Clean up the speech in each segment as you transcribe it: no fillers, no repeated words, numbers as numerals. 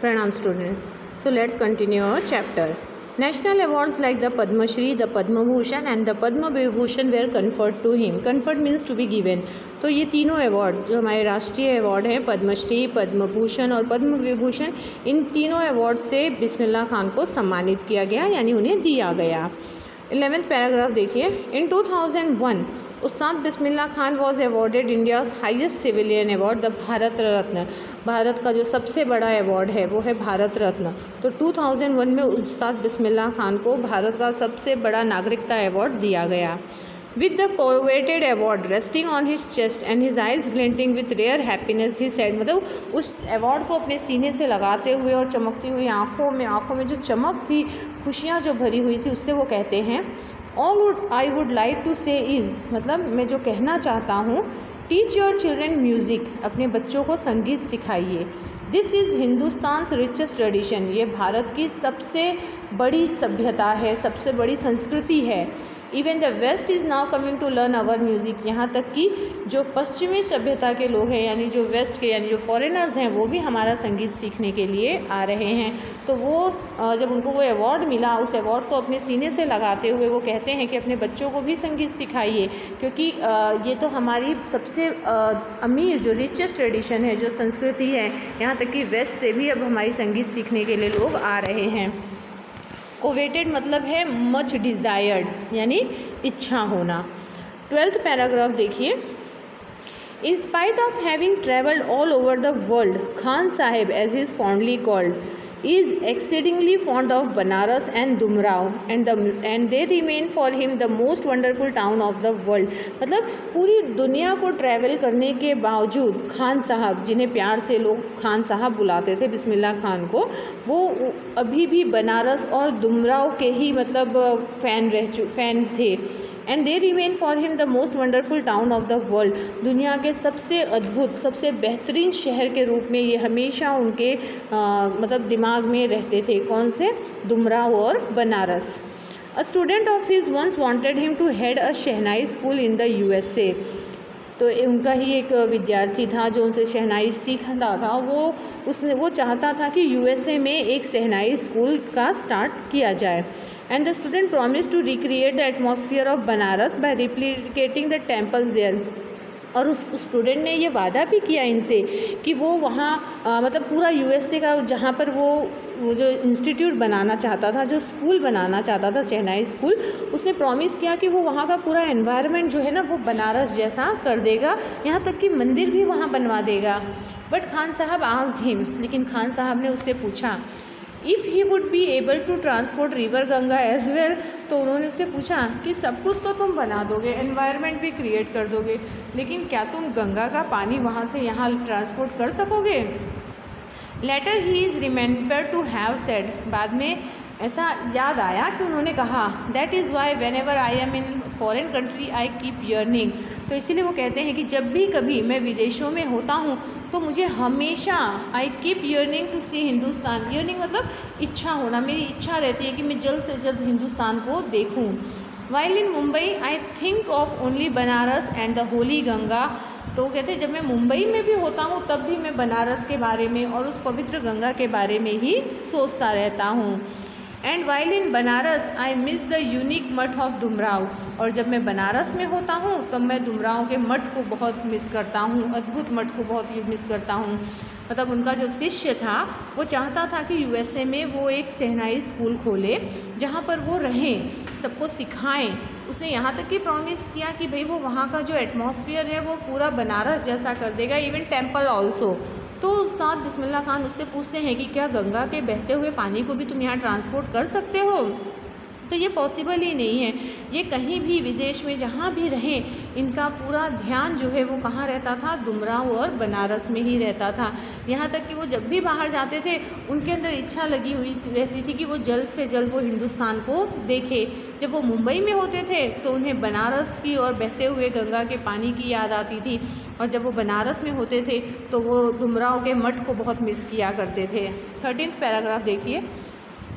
Pranam student. So let's continue our chapter. National awards like the Padma Shri, the Padma Bhushan and the Padma Vibhushan were conferred to him. Conferred means to be given. तो ये तीनों award जो हमारे राष्ट्रीय award हैं पद्मश्री, पद्म भूषण और पद्म विभूषण, इन तीनों award से बिस्मिल्लाह खान को सम्मानित किया गया यानी उन्हें दिया गया। 11th पैराग्राफ देखिए। In 2001 Ustad Bismillah Khan was awarded India's highest civilian award the Bharat Ratna. Bharat का जो सबसे बड़ा अवार्ड है वो है भारत रत्न। तो 2001 में उस्ताद बिस्मिल्लाह खान को भारत का सबसे बड़ा नागरिकता अवार्ड दिया गया। With the coveted award resting on his chest and his eyes glinting with rare happiness, he said, मतलब उस अवार्ड को अपने सीने से लगाते हुए और चमकती हुई आँखों में जो चमक थी, खुशियाँ जो भरी हुई थी, उससे वो कहते हैं all I would like to say is, मतलब मैं जो कहना चाहता हूँ, टीच योर चिल्ड्रन म्यूज़िक, अपने बच्चों को संगीत सिखाइए। दिस इज़ हिंदुस्तान्स रिचेस्ट ट्रेडिशन, ये भारत की सबसे बड़ी सभ्यता है, सबसे बड़ी संस्कृति है। Even the west is now coming to learn our music, यहाँ तक कि जो पश्चिमी सभ्यता के लोग हैं यानी जो वेस्ट के यानी जो फॉरेनर्स हैं वो भी हमारा संगीत सीखने के लिए आ रहे हैं। तो वो जब उनको वो अवार्ड मिला, उस अवार्ड को अपने सीने से लगाते हुए वो कहते हैं कि अपने बच्चों को भी संगीत सिखाइए, क्योंकि ये तो हमारी सबसे अमीर जो रिचेस्ट ट्रेडिशन है, जो संस्कृति है, यहाँ तक कि वेस्ट से भी अब हमारी संगीत सीखने के लिए लोग आ रहे हैं। कोवेटेड मतलब है मच डिज़ायर्ड यानी इच्छा होना। 12th पैराग्राफ देखिए। In spite of having travelled all over the world, Khan Sahib as he is fondly called is exceedingly fond of Banaras and Dumrao and they remain for him the most wonderful town of the world। मतलब पूरी दुनिया को travel करने के बावजूद खान साहब, जिन्हें प्यार से लोग खान साहब बुलाते थे बिस्मिल्लाह खान को, वो अभी भी बनारस और दुमराव के ही मतलब फ़ैन थे। And they remain for him the most wonderful town of the world, दुनिया के सबसे अद्भुत सबसे बेहतरीन शहर के रूप में ये हमेशा उनके मतलब दिमाग में रहते थे। कौन से? दुमराव और Banaras. A student of his once wanted him to head a shehnai school in the USA। तो उनका ही एक विद्यार्थी था जो उनसे शहनाई सीखता था, वो चाहता था कि USA में एक शहनाई स्कूल का स्टार्ट किया जाए। And the student promise to recreate the atmosphere of Banaras by replicating the temples there. और उस स्टूडेंट ने ये वादा भी किया इनसे कि वो वहाँ मतलब पूरा USA का जहाँ पर वो जो इंस्टीट्यूट बनाना चाहता था, जो स्कूल बनाना चाहता था शहनाई स्कूल, उसने प्रॉमिस किया कि वो वहाँ का पूरा एनवायरनमेंट जो है ना वो बनारस जैसा कर देगा, यहाँ तक कि मंदिर भी वहाँ बनवा देगा। बट खान साहब आस्क्ड हिम, लेकिन खान साहब ने उससे पूछा if he would be able to transport river Ganga as well. तो उन्होंने उससे पूछा कि सब कुछ तो तुम बना दोगे, एनवायरनमेंट भी क्रिएट कर दोगे, लेकिन क्या तुम गंगा का पानी वहाँ से यहाँ ट्रांसपोर्ट कर सकोगे? Later he is remember to have said, बाद में ऐसा याद आया कि उन्होंने कहा that is why when I am in foreign country I keep yearning. तो इसीलिए वो कहते हैं कि जब भी कभी मैं विदेशों में होता हूँ तो मुझे हमेशा I keep yearning to see Hindustan. Yearning मतलब इच्छा होना, मेरी इच्छा रहती है कि मैं जल्द से जल्द हिंदुस्तान को देखूँ। While in Mumbai I think of only Banaras and the Holi Ganga. तो वो कहते हैं जब मैं मुंबई में भी होता हूँ तब भी मैं बनारस के बारे में और उस पवित्र गंगा के बारे में ही सोचता रहता हूँ। And while in Banaras I miss the unique मठ ऑफ दुमराव। और जब मैं बनारस में होता हूँ तब मैं दुमराव के मठ को बहुत मिस करता हूँ, अद्भुत मठ को बहुत मिस करता हूँ। मतलब उनका जो शिष्य था वो चाहता था कि USA में वो एक शहनाई स्कूल खोले जहाँ पर वो रहें, सबको सिखाएं। उसने यहाँ तक कि प्रॉमिस किया कि भाई वो वहाँ का जो एटमॉस्फेयर है वो पूरा बनारस जैसा कर देगा, इवन टेम्पल ऑल्सो। तो उस्ताद बिस्मिल्लाह खान उससे पूछते हैं कि क्या गंगा के बहते हुए पानी को भी तुम यहाँ ट्रांसपोर्ट कर सकते हो? तो ये पॉसिबल ही नहीं है। ये कहीं भी विदेश में जहाँ भी रहें, इनका पूरा ध्यान जो है वो कहाँ रहता था? दुमराव और बनारस में ही रहता था। यहाँ तक कि वो जब भी बाहर जाते थे उनके अंदर इच्छा लगी हुई रहती थी कि वो जल्द से जल्द वो हिंदुस्तान को देखे। जब वो मुंबई में होते थे तो उन्हें बनारस की और बहते हुए गंगा के पानी की याद आती थी, और जब वो बनारस में होते थे तो वो दुमराव के मठ को बहुत मिस किया करते थे। 13th पैराग्राफ देखिए।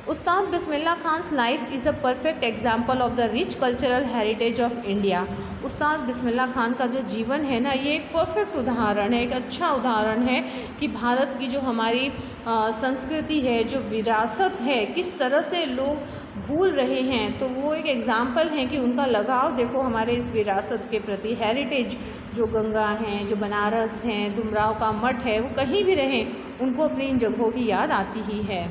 Ustad Bismillah Khan's life is a perfect example of the rich cultural heritage of India. Ustad Bismillah Khan का जो जीवन है ना, ये एक परफेक्ट उदाहरण है, एक अच्छा उदाहरण है कि भारत की जो हमारी संस्कृति है, जो विरासत है, किस तरह से लोग भूल रहे हैं। तो वो एक एग्ज़ाम्पल है कि उनका लगाव देखो हमारे इस विरासत के प्रति। हेरिटेज जो गंगा हैं, जो बनारस हैं, डुमराव का मठ है, वो कहीं भी रहें उनको अपनी इन जगहों की याद आती ही है।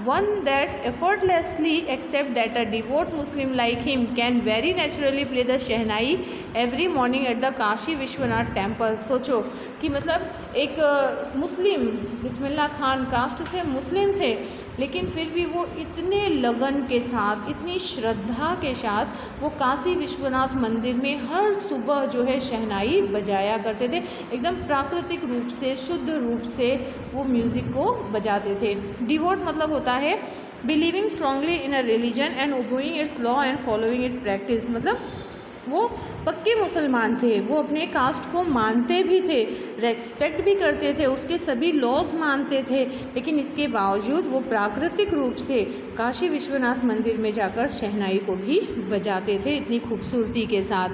One that effortlessly accept that a devout Muslim like him can very naturally play the shehnai every morning at the Kashi Vishwanath temple. सोचो कि मतलब एक मुस्लिम, बिस्मिल्लाह खान कास्ट से मुस्लिम थे, लेकिन फिर भी वो इतने लगन के साथ, इतनी श्रद्धा के साथ वो काशी विश्वनाथ मंदिर में हर सुबह जो है शहनाई बजाया करते थे। एकदम प्राकृतिक रूप से, शुद्ध रूप से वो म्यूज़िक को बजाते थे। डिवोट मतलब होता है believing strongly in a religion and obeying it's law and following it practice. मतलब वो पक्के मुसलमान थे, वो अपने कास्ट को मानते भी थे, रेस्पेक्ट भी करते थे, उसके सभी लॉज मानते थे, लेकिन इसके बावजूद वो प्राकृतिक रूप से काशी विश्वनाथ मंदिर में जाकर शहनाई को भी बजाते थे इतनी खूबसूरती के साथ।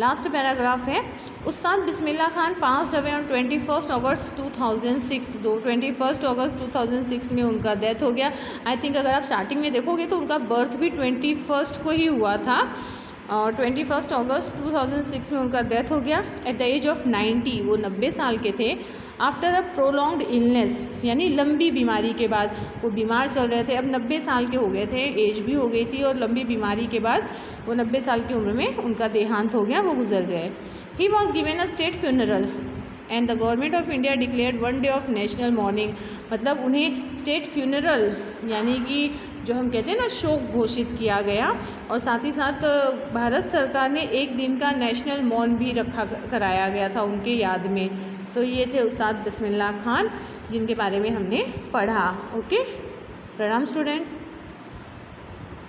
लास्ट पैराग्राफ है, उस्ताद Bismillah Khan passed away on 21 अगस्त 2006। 21 अगस्त 2006 में उनका डेथ हो गया। आई थिंक अगर आप स्टार्टिंग में देखोगे तो उनका बर्थ भी 21 को ही हुआ था और 21 अगस्त 2006 में उनका डेथ हो गया एट द एज ऑफ 90। वो 90 साल के थे। आफ्टर अ प्रोलॉन्ग्ड इलनेस, यानी लंबी बीमारी के बाद, वो बीमार चल रहे थे, अब 90 साल के हो गए थे, एज भी हो गई थी और लंबी बीमारी के बाद वो 90 साल की उम्र में उनका देहांत हो गया, वो गुजर गए। He was given a state funeral and the government of India declared 1 day of national morning. मतलब उन्हें स्टेट फ्यूनरल यानी कि जो हम कहते हैं ना शोक घोषित किया गया, और साथ ही साथ भारत सरकार ने एक दिन का नेशनल मौन भी कराया गया था उनके याद में। तो ये थे उस्ताद बिस्मिल्लाह खान जिनके बारे में हमने पढ़ा। ओके, प्रणाम स्टूडेंट।